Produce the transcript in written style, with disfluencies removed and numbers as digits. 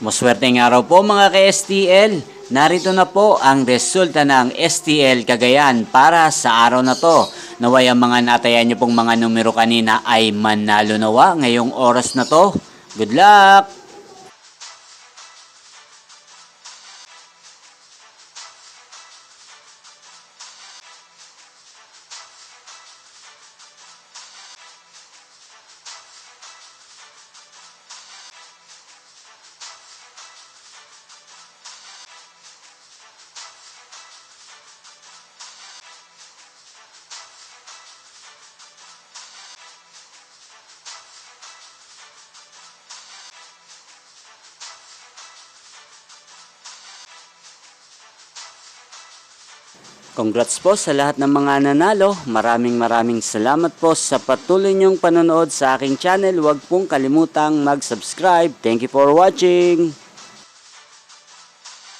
Maswerteng araw po mga ka-STL. Narito na po ang resulta ng STL Cagayan para sa araw na to. Naway ang mga natayan niyo pong mga numero kanina ay manalo nawa ngayong oras na to. Good luck! Congrats po sa lahat ng mga nanalo. Maraming salamat po sa patuloy niyong panonood sa aking channel. Huwag pong kalimutang mag-subscribe. Thank you for watching.